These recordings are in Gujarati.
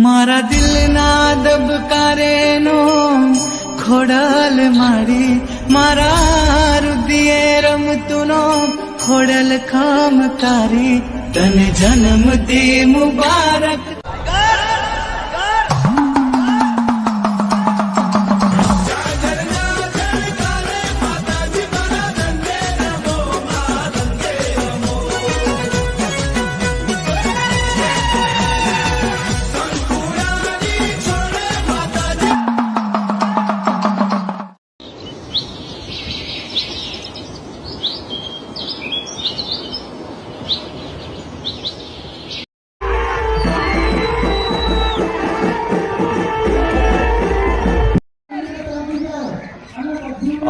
मारा दिल ना दबकारे नो खोडल मारी मारा रुदिए रमतुनो खोडल खामकारी तने जन्म दी मुबारक।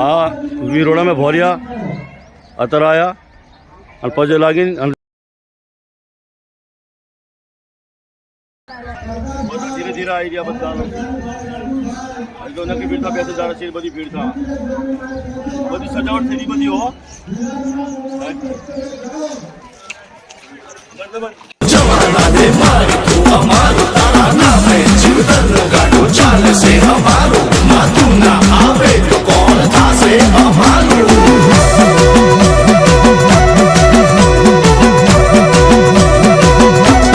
आ वीरोड़ा में भोरिया अतराया और पजे लागिन धीरे धीरे आइडिया बता लो जो नकी भीड़ था पैसे ज़्यादा चीज बड़ी भीड़ था बड़ी सजावट थी बड़ी हो जवाना दे मारी तू हमारो तारा नाम है जीवतर गाड़ो चाल से हमारो मातू ना आवे तो कौन था से हमारो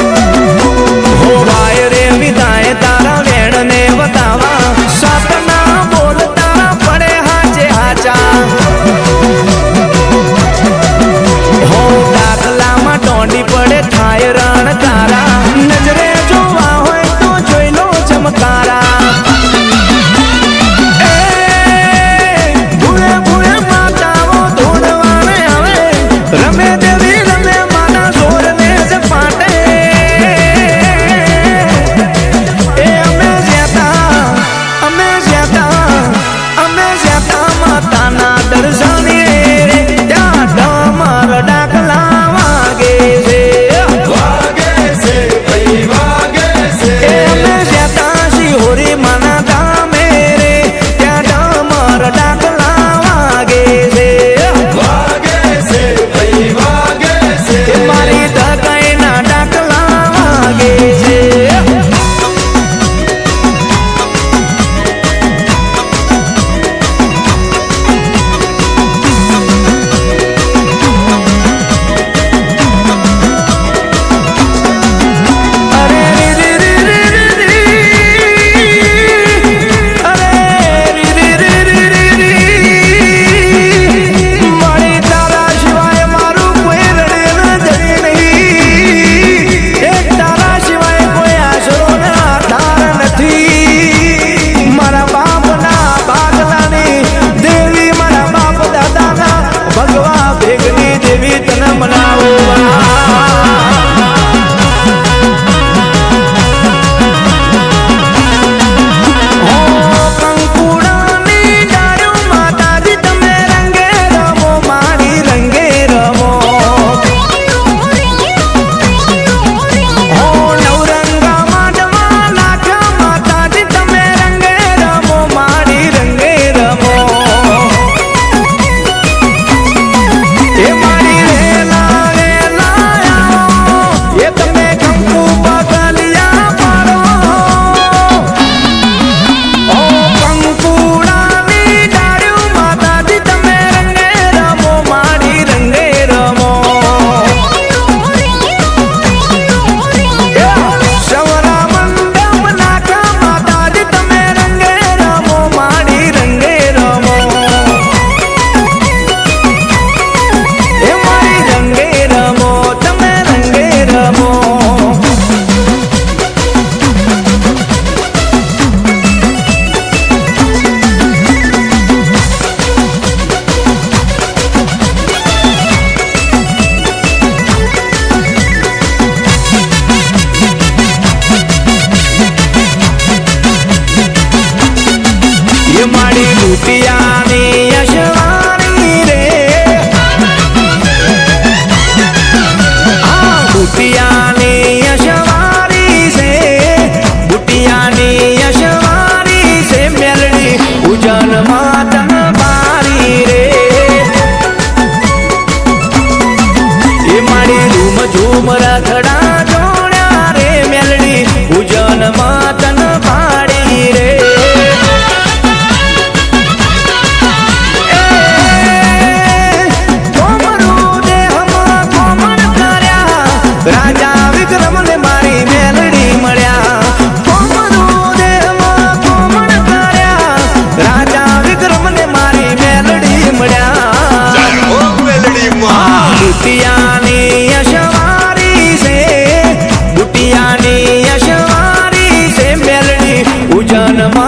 हो वाय रे विदाय तारा वेण ने बतावा सपना बोल तारा पड़े हाचे हाचा हो दाखला में टोंडी पड़े थाय रण तारा नजरे जोवा होय तो जोई लो चमकारा भूले भूले माताओ धोड़वाने आवे रमे देवी रमे माना जोर ने से पाटे अमे ज्यादा माता ना दर्शानी रे त्या डमर डाकला वागे से भाई वागे से अमे ज्यादा शिहोरी माना दा मेरे त्या डमर डाकला वागे से भाई वागे से मारी डकाई ना डाकला वागे से झूम रखड़ा जोड़ा रे मेलड़ी पूजन मा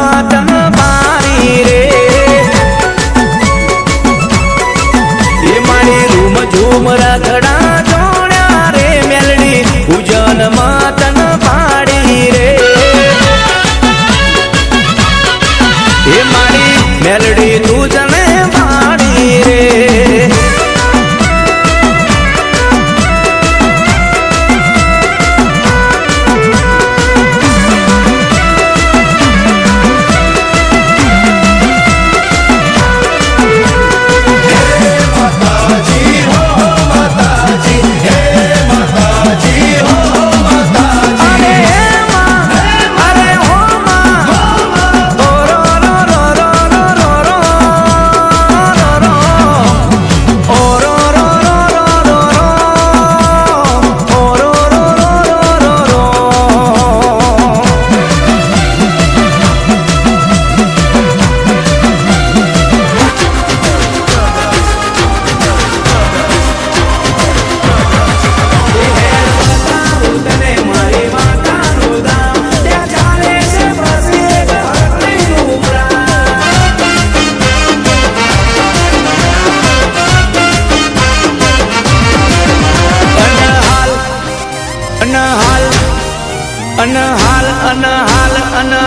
માતન બારી રે એ મારી રૂમ ઝૂમ રખડા જોડ્યા રે મેલડી પૂજન માતન પાડી રે એ મારી મેલડી તું જને પાડી રે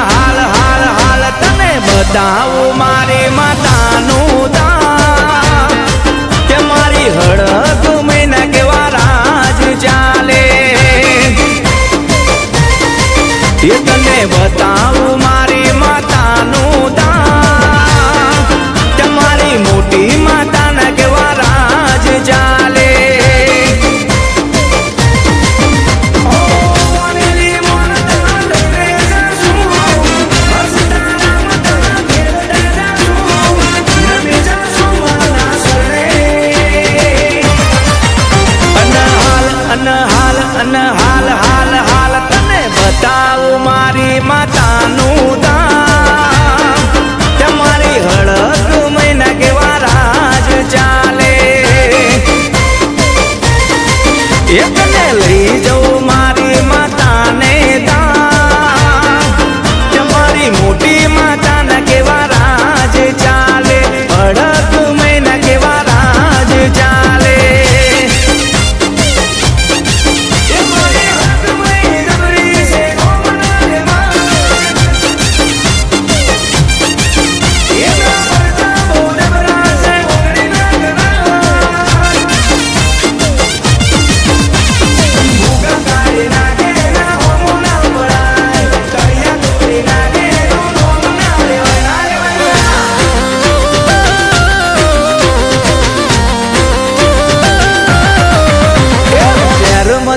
હાલ તને બતાવું મારી માતાનું દામ કે મારી હળક મહિના કેવા રાજ ચાલે એ તને બતાવું મારી માતાનું દામ કે મારી મોટી માતાના કેવા રાજ ચાલે હાલ તને બતાવું મારી માતાનું દામ તમારી હળક મહિના કેવા રાજ ચાલે એ તને લઈ જવું મારી માતાને દામ તમારી મોટી માતાના કેવા રાજ ચાલે હળક મહિના કેવા રાજ ચાલે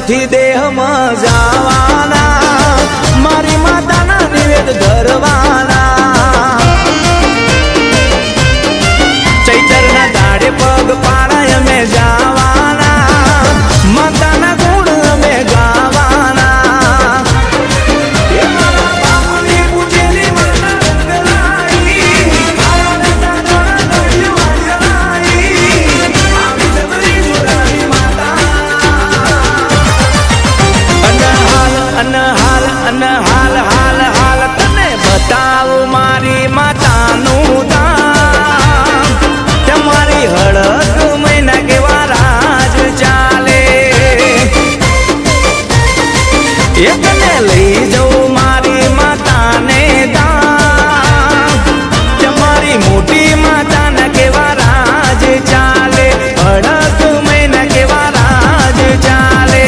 થી દેહમાં જવાના મારી માતાના નિવેદ ધરવાના ચૈતરના દાડે પગ પાડાય અમે જવાના માતાના ગુણ અમે ગાવાના હાલ તને બતાવું મારી માતાનું દામ તમારી હળક મહિના કેવા રાજ ચાલે એ તને લઈ જવું મારી માતાને દામ તમારી મોટી માતાના કેવા રાજ ચાલે હળક મહિના કેવા રાજ ચાલે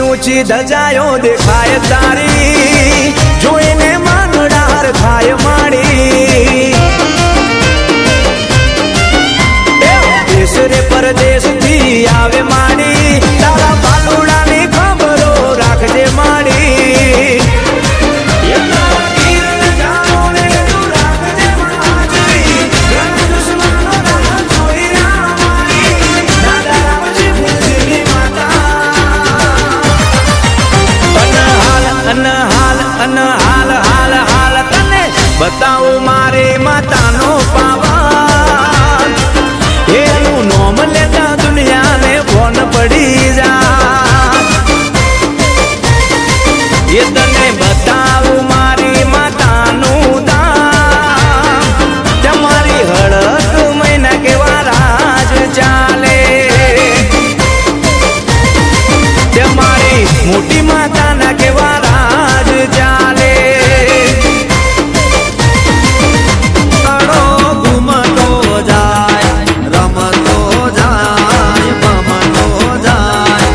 ઊંચી ધજાયો દેખાય તારી જોઈને માનડાર થાય માડી દેશ રે પરદેશ થી આવે માડી તારા બાલુડાની ખબરો રાખજે માડી હાલ હાલ તને બતાવું મારી માતાનો પાવન એનું નોમ લેતા દુનિયાને ફોન પડી જા એ તને બતાવું મારી માતાનું દામ તમારી હળક મહિના કેવા રાજ ચાલે તમારી મોટી માતાના કેવા રાજ ચાલે તડો ઘૂમતો જાય રમતો જાય ભમતો જાય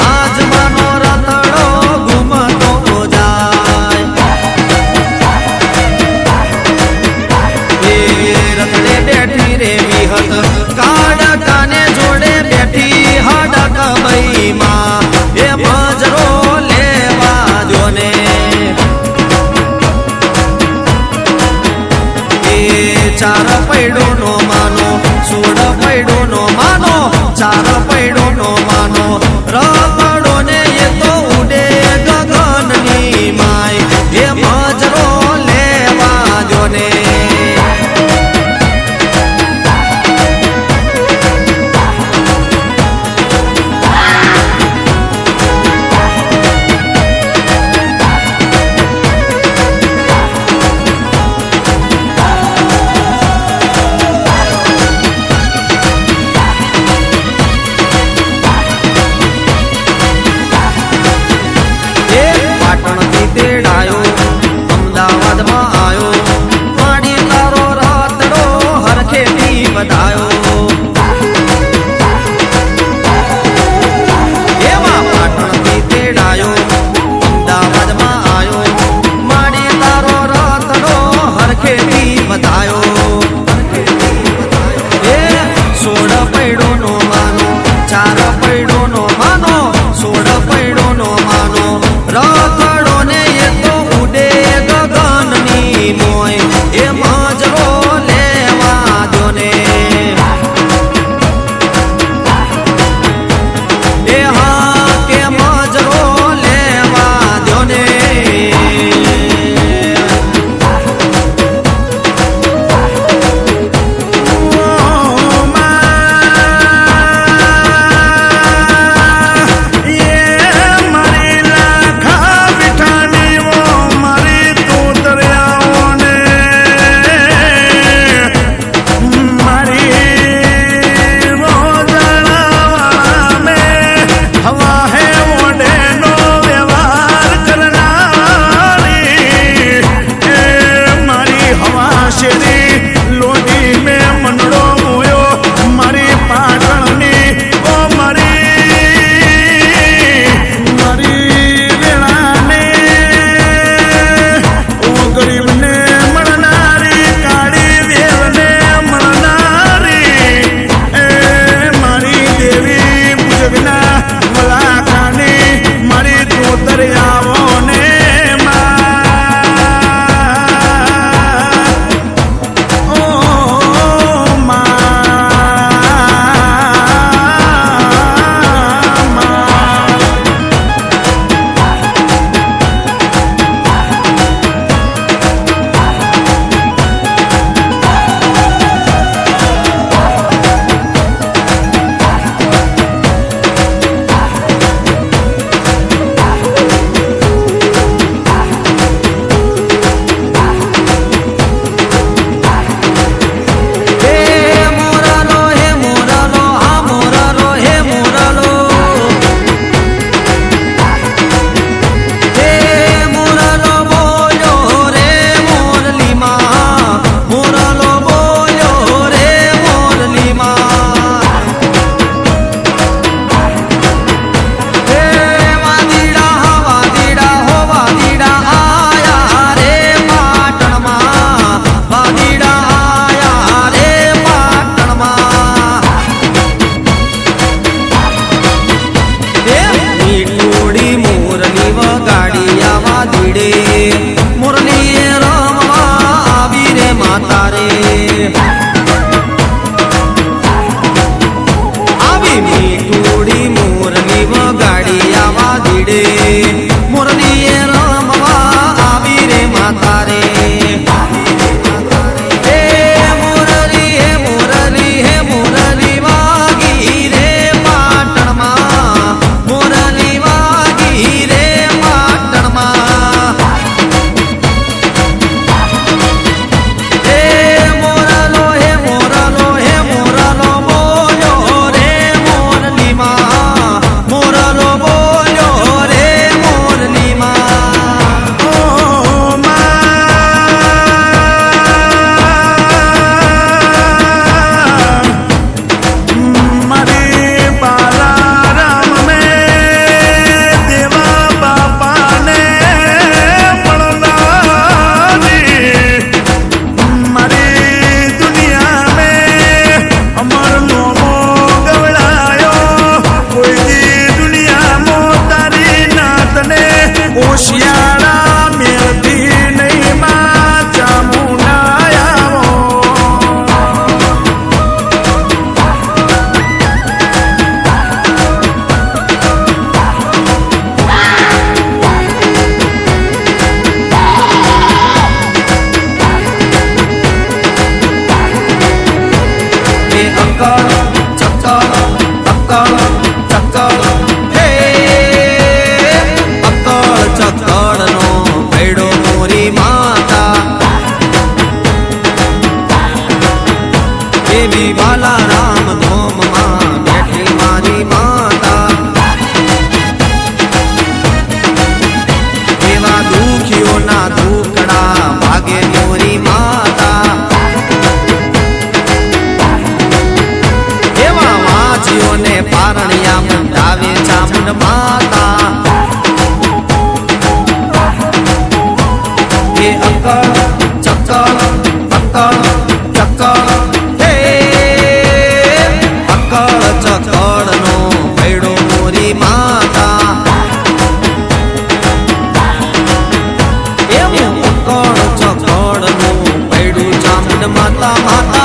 આજમાનો રતડો ઘૂમતો જાય એ રતડે બેઠી રે વિહત કાડકાને જોડે બેઠી હડક બઈમાં એ મજરો લેવા જોને એ ચાર પૈડો નો માનો 16 પૈડો નો માનો ચાર પૈડો નો માનો રતડો ને એ તો ઉડે ગગનની માય એ મજરો લેવા જોને પાટણથી તેડાયો રે હે મુરલી વાગી રે પાટણમાં મુરલી વાગી રે પાટણમાં હે મોરલો બોલ્યો રે મોરલીમાં મોરલો બોલ્યો રે મોરલીમાં મારી બાલારામ મેં દેવા બાપાને મળનારી મારી દુનિયા મેં અમર નોમો ગવડાયો કોઈ દી દુનિયામાં તારી નાતને ઓશિયાળા મેળતી નહીં માં ચામુંડા આવો હે અંકળ ચક્કર અક્કળ ચક્કર હે અક્કળ ચક્કરનો ભેડો મોરી માતા એવી બાલારામ ધોમમાં બેઠી મારી માતા એવા દુખીઓના દુખડા ભાગે મોરી માતા એવા વાંચીઓને પારણિયા મંડાવે ચામુંડ માતા હે અંકળ ચક્કર અક્કળ ચક્કર હે અક્કળ ચક્કરનો ભેડો મોરી માતા એવું અક્કળ ચક્કરનું ભેડું ચામુંડ માતા માતા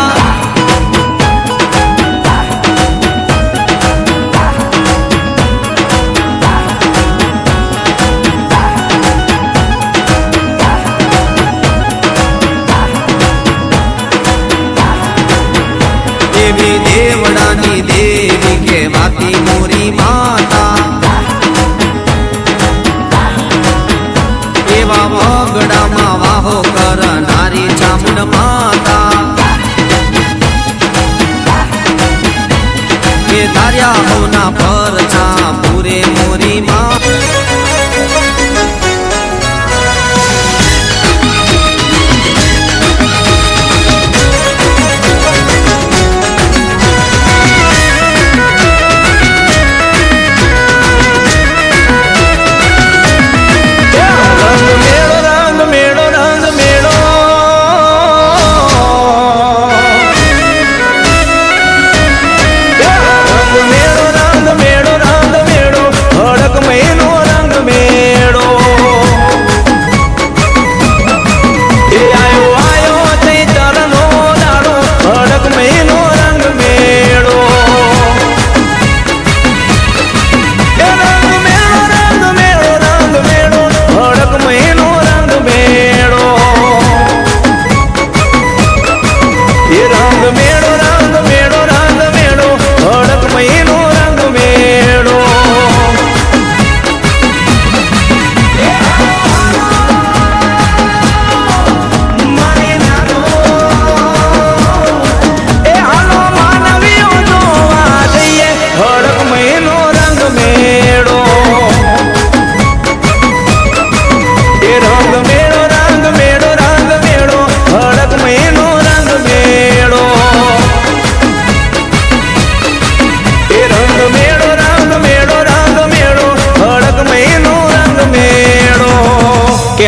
દેવી દેવડાની દેવી કહેવાતી મોરી માતા એવા વગડામાં વાહો કરનારી ચામુંડ માતા એ ધાર્યા હોના પરચા પૂરે મોરી માતા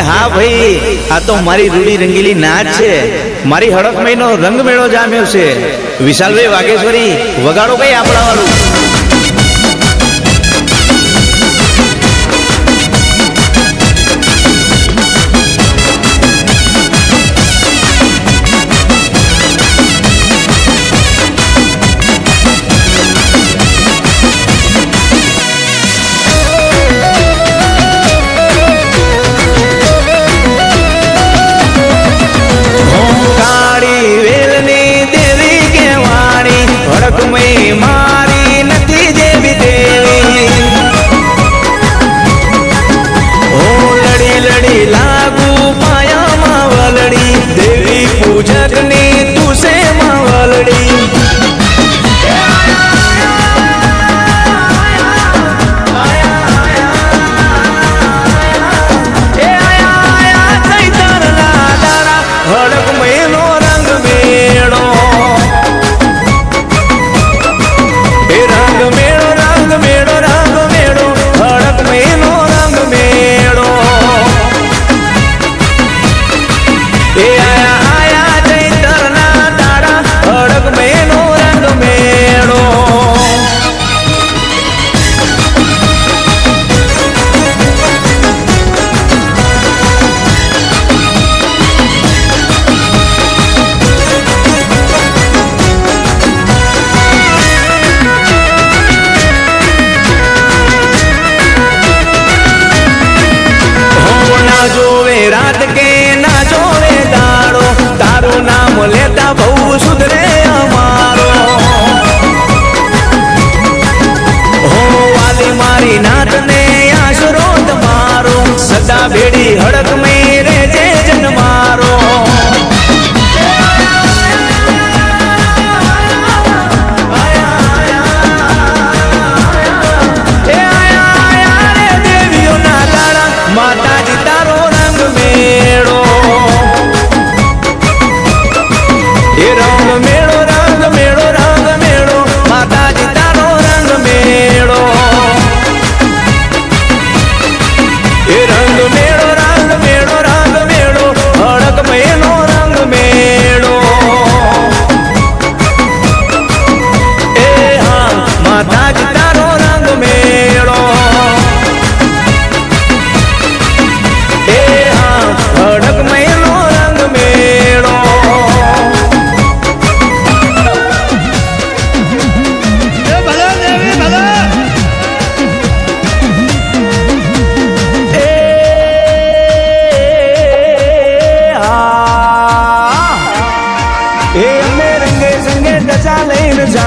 હા ભાઈ, આ તો મારી રૂડી રંગીલી નાચ છે. મારી હડક મહિનો રંગ મેળો જામ્યો છે. વિશાલભાઈ વાઘેશ્વરી વગાડો કઈ આપણા વાળું.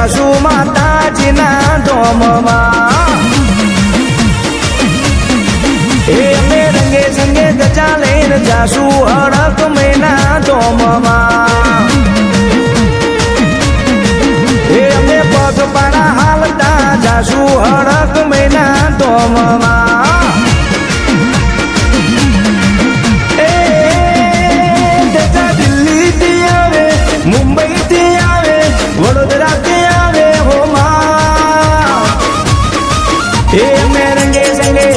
જાસુ માતાજીના ધોમમાં એ અમે રંગે સંગે ધજા લઈને જાસુ હડક મહિના ધોમમાં એ અમે પગપાળા હાલતા જાસુ હડક મહિના ધોમમાં એ ધજા દિલ્હીથી આવે મુંબઈથી આવે વડોદરાથી આવે હોમાં એ અમે રંગે સંગે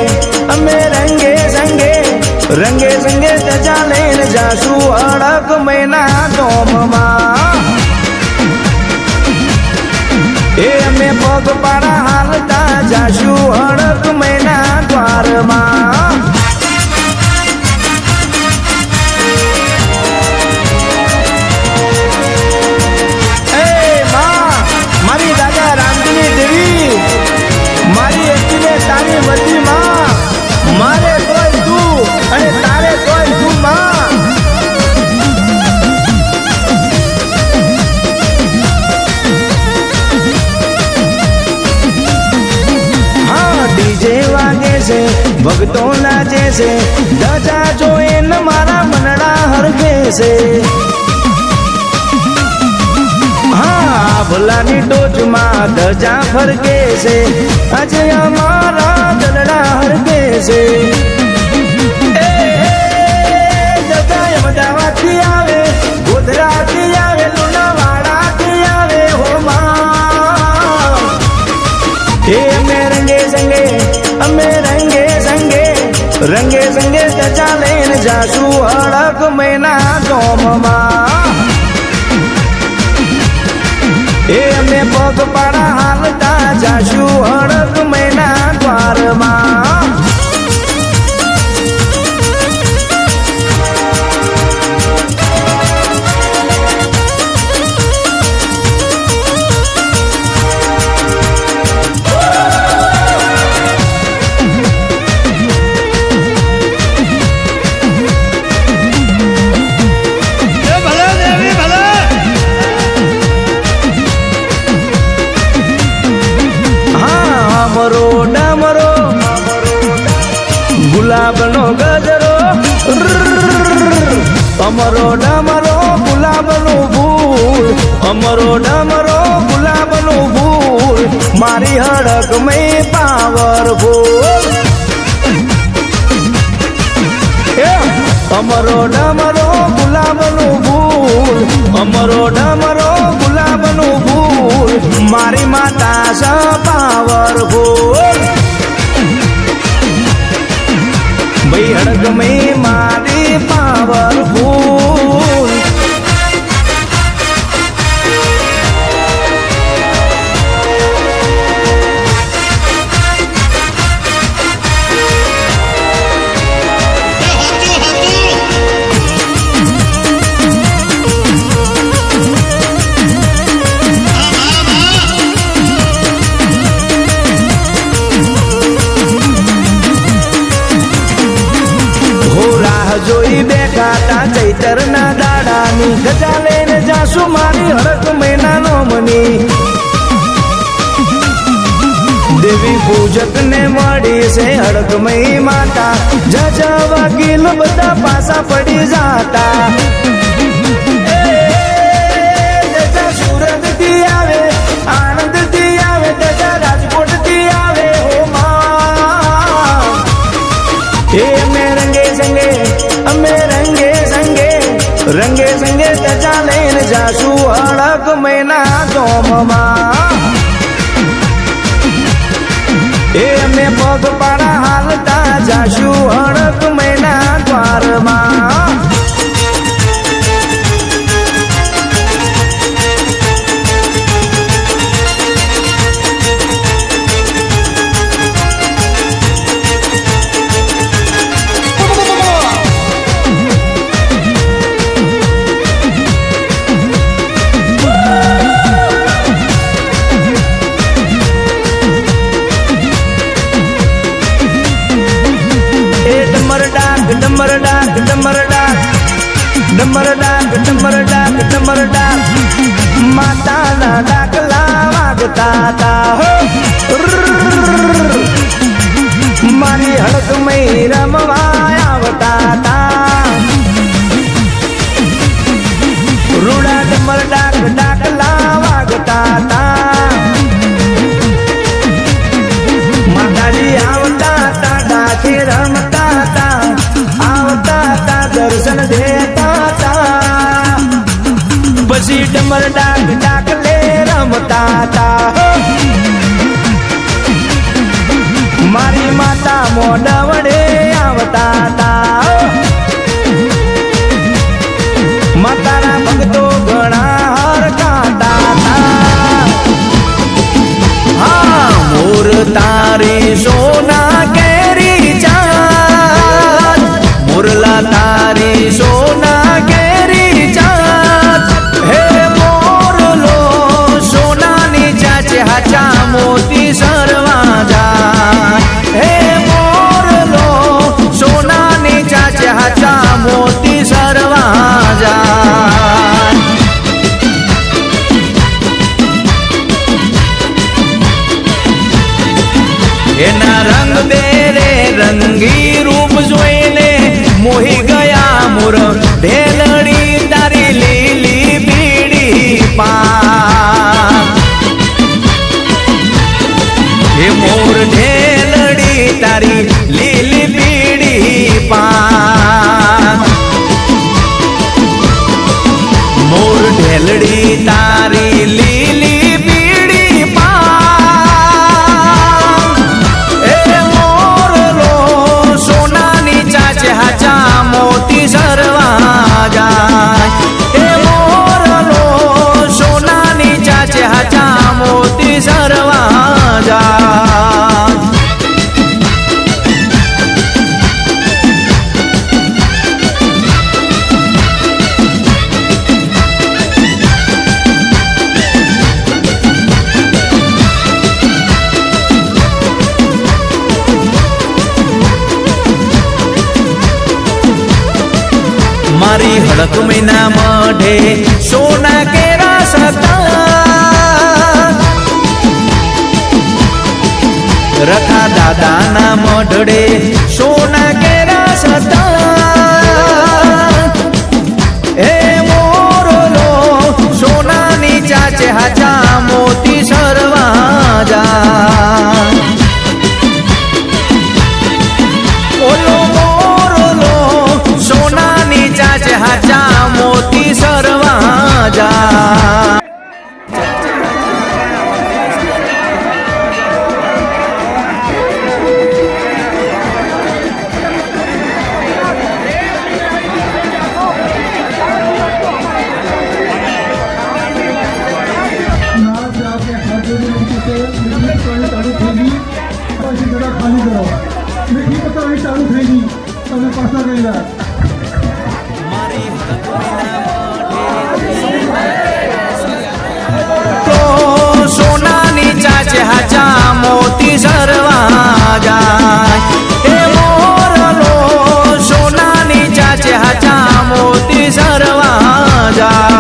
રંગે સંગે ધજા લઈને જાસુ હડક મહિના ધોમમાં એ અમે પગપાળા હાલતા જાસુ હડક મહિના દ્વારમાં એ માં મારી દાદા રામજીની દેવી મારી એકને તારી વતી માં મારે કોઈ તું અને તારે કોઈ તું માં હા ડીજે વાગે છે ભક્તો નાચે છે ધજા જોઈને મારા મનડા હરખે છે હા ભલાની ટોચમાં ધજા ફરકે છે આજે અમારા દલડા હરકે છે અમદાવાદથી આવે ગોધરાથી આવે લુણાવાડાથી આવે હોમાં એ અમે રંગે સંગે ધજા લઈને જાસુ હડક મહિના ધોમમાં એ અમે પગપાળા હાલતા જાસુ હડક મહિના દ્વારમાં ગુલાબનો ગજરો અમરો ડમરો ગુલાબનું ફૂલ અમરો ડમરો ગુલાબનું ફૂલ મારી હડક મેં પાવરફુલ અમરો ડમરો ગુલાબનું ફૂલ અમરો ડમરો ગુલાબનું ફૂલ મારી માતા સ પાવરફુલ ભાઈ હડક મેં મારી પાવરફુલ જોઈ બેઠા ચૈતર ના દાડાની ધજા લઈને જાસુ મારી હડક મહિનાનો મની દેવી પૂજક ને મળી છે હડક મહી માતા જજા વકીલ બધા પાસા પડી જાતા સુરત થી આવે આણંદ થી આવે ધજા રાજકોટ થી આવે હોમાં એ અમે રંગે સંગે ધજા લઈને જાસુ હડક મહિના ધોમમાં એ અમે પગપાળા હાલતા જાસુ હડક મહિના દ્વારમાં ડમર ડાક માતાના ડાકલા આવતા તા હો મારી હડકમય રમવા આવતા તા રૂડા ડમર ડાક ડાકલા વાગતા તા માતાજી આવતા તા ડાકે રમતા તા આવતા તા દર્શન દેતા તા પછી ડમર ડાક ડાકલે રમતા તા મારી માતા મોઢા વડે આવતા તા માતાના ભક્તો ઘણા હરખાતા તા હા મોર તારી સોના કેરી ચાંદ મોરલા તારી સોના કેરી ચાંદ હે મોરલો સોનાની ચાચે હાચા મોતી સરવા જાય હે મોરલો સોનાની ચાચે હાચા મોતી સરવા જાય એના રંગ બેરે રંગી રૂપ જોઈને મોહી ગયા મોર ઢેલડી તારી લીલી પીડી પા હે મોર ઢેલડી તારી લીલી પીડી પા મોર ઢેલડી તારી લીલી પીડી પા એ મોરલો સોનાની ચાચે હાચા મોતી સરવા જાય એ મોરલો સોનાની ચાચે હાચા મોતી સરવા જાય મારી હડકમયના મઢે સોના કેરા સતા રખા દાદાના મઢડે સોના કેરા સતા હે મોરલો સોનાની ચાચે હાચા મોતી સરવા જાય ઓલો મોરલો સોનાની ચાચે હાચા મોતી સરવા જાય ચાલુ થઈ ગઈ તમે પાછા ગયેલા તો સોનાની ચાચે હાચા મોતી સરવા જાય હે મોરલો સોનાની ચાચે હાચા મોતી સરવા જાય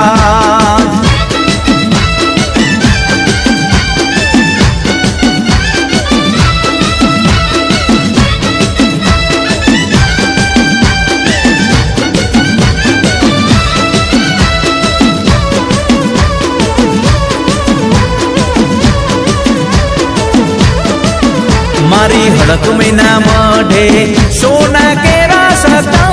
મારી હડકમયના મઢે સોના કેરા સતા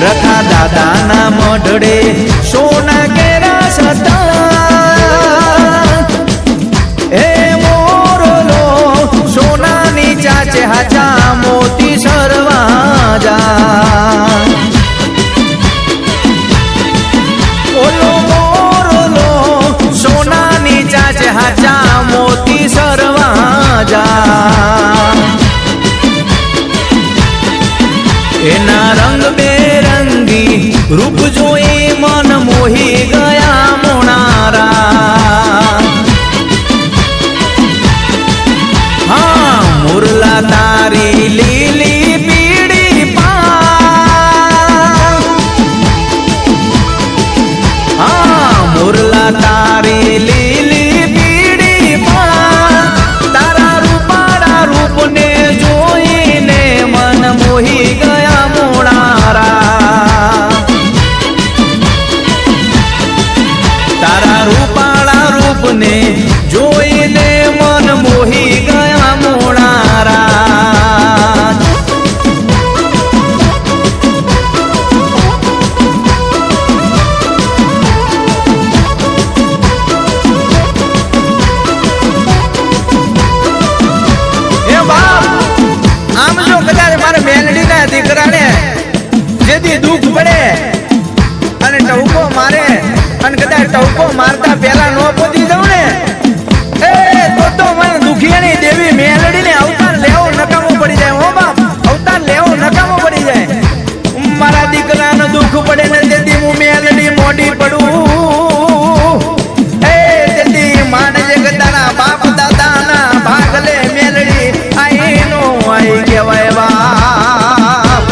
રખા દાદાના મઢડે સોના કેરા સતા હે મોરલો સોનાની ચાચે હાચા મોતી સરવા જાય ઓલો મોરલો સોનાની ચાચે હાચા મોતી સરવા જાય એના રંગ બેરંગી રૂપ જોઈ મન મોહી ગયા મોણારા હા મુરલા તારી લીલી પીડી પા હા ટવકો મારે અને કદાચ ટવકો મારતા પેલા નો પહોંચી જાઉં ને એ તો મને દુખિયાની દેવી મેલડીને અવતાર લેવો નકામો પડી જાય. હો બાપ, અવતાર લેવો નકામો પડી જાય. મારા દીકરાનું દુઃખ પડે ને તેથી હું મેલડી મોડી પડું. એ તેથી માનજે કે તારા બાપ દાદાના ભાગ લે મેલડી આઈનો આઈ કહેવાય બાપ.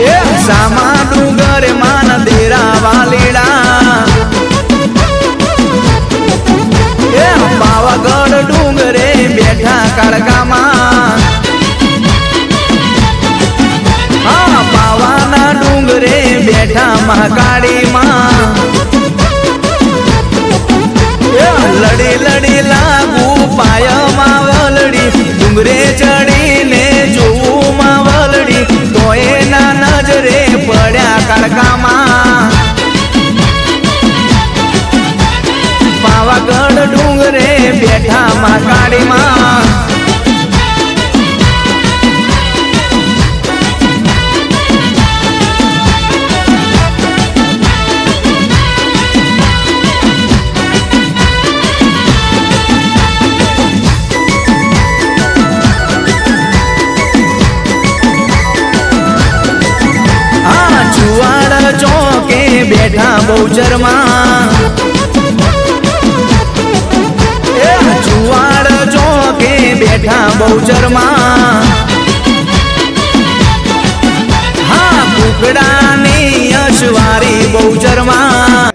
એ સામા ડુંગર માન દેરા વાલીડા એ પાવાગઢ ડુંગરે બેઠા કાળકામાં હા પાવાના ડુંગરે બેઠા મહાકાળીમાં લડી લડી લાગુ પાયમાં વલડી ડુંગરે ચડીને જોવું માં વલડી તો એના નજરે પડ્યા કાળકામાં પાવાગઢ ડુંગરે બેઠા મહાકાળીમાં જુવાડ ચોકે બેઠા બહુચરમાં જુવાડ ચોકે બેઠા બહુચરમાં હા કુકડાની અશવારી બહુચરમાં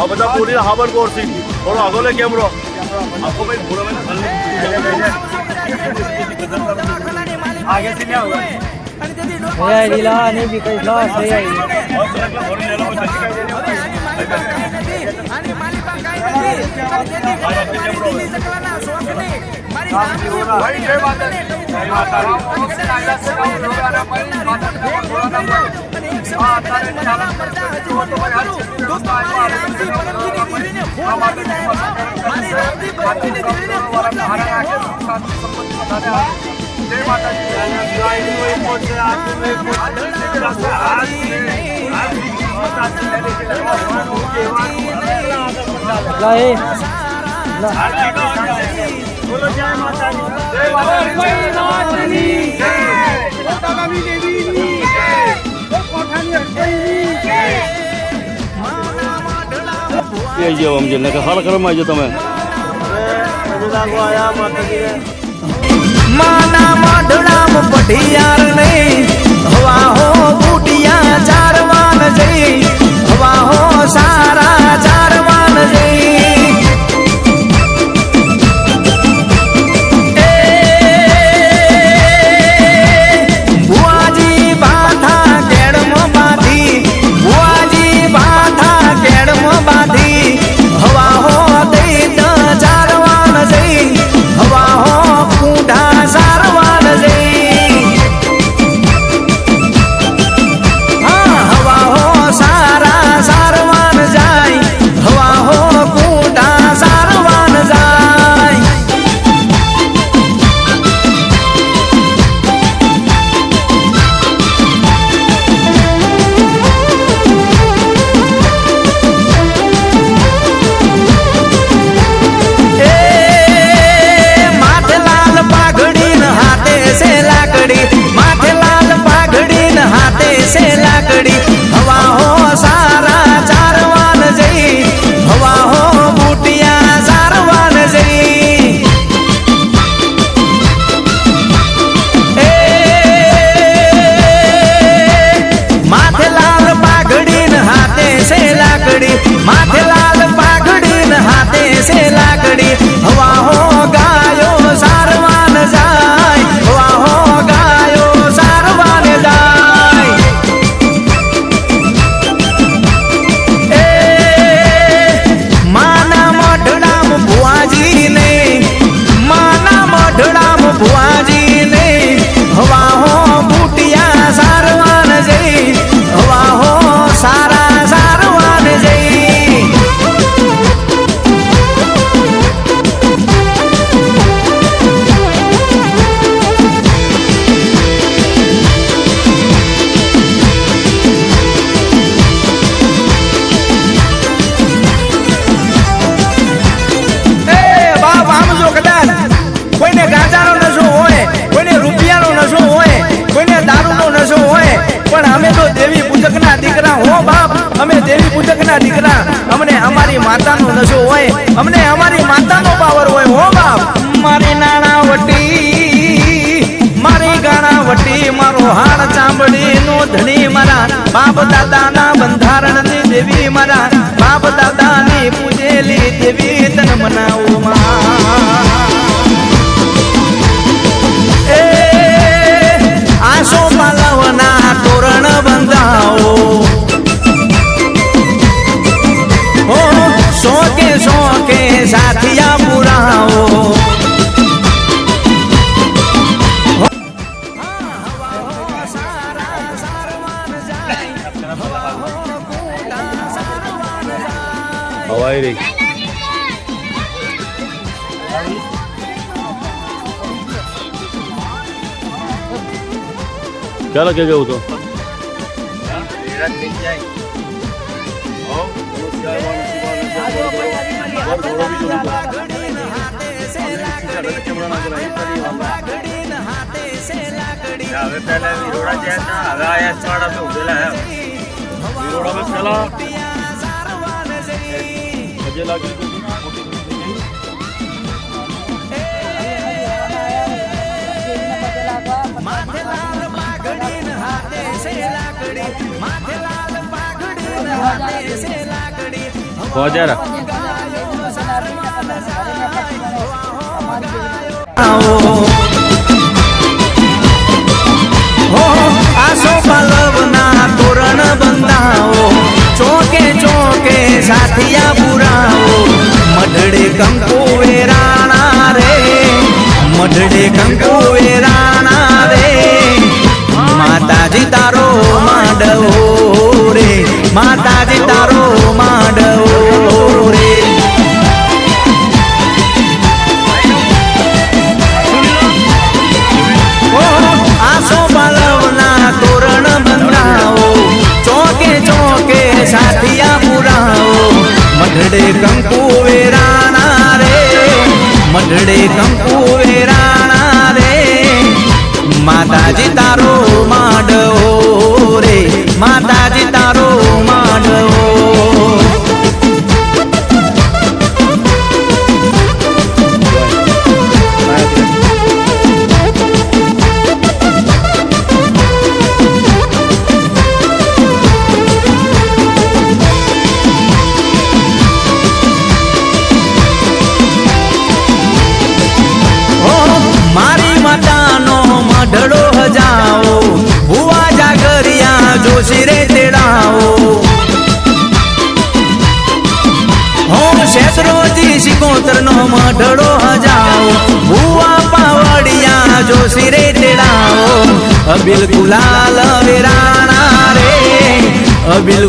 બધા પૂરી હાબર કોર્સી થોડો આગળ કેમરો आपको भाई पूरा में आगे से क्या होगा भैया जिला नहीं भी कहीं लॉस है यार भाई जय माता दी जय माता માના માઢડામ પઢિયાર નહીં હવા હો બુટિયા ચારવાન જઈ હવા હો સારા ચારવાન જઈ ભુવાજી બાધા કેડમાં બાંધી ભુવાજી બાધા કેડમાં બાંધી હવા હો દઈ ચારવાન જઈ હવા હો કુંઢા સારવાન જઈ હા હવા હો સારા સારવાન જાય હવા હો કુંઢા અમે દેવી પૂજકના દીકરા, અમને અમારી માતાનો નશો હોય, અમને અમારી માતાનો પાવર હોય. હો બાપ, મારી નાણાવટી, મારી ગાણાવટી, મારો હાડ ચામડીનો ધણી, મારા બાપ દાદાના બંધારણની દેવી, મારા બાપ દાદાની પૂજેલી દેવી તન મનાવો આસો પાલવના તોરણ બંધાવો, શોકે શોકે સાથિયા પુરાવો. હવાઈ રહી ચાલો કે જવું તો હવે પહેલા વિરોડા જ્યાં હવે આયા સ્વાડા તો ઉભેલા હે વિરોડા में चला मुझे लगी हो जा रहा આસો પાલવના તોરણ બંધાવો, ચોકે ચોકે સાથિયા પુરાવો. મઢડે કંકુ વેરાણા રે, મઢડે કંકુ વેરાણા રે, માતાજી તારો માંડવો રે, માતાજી તારો માંડવો રે. આસો પાલવના તોરણ બંધાવો, ચોકે ચોકે સાથિયા પુરાવો. મઢડે કંકુ વેરાણા રે, મઢડે કંકુ વેરાણા રે, માતાજી તારો માંડવો રે, માતાજી તારો માંડવો. મારી માતાનો મઢડો હજાવો, ભુવા જાગરિયા જોશી રે તેડાવો. હો શેત્રોજી સિકોતરનો મઢડો હજાવો, ભુવા પાવડિયા જોશી રે તેડાવો. અબિલ ગુલાલ વેરાણા રે, અબિલ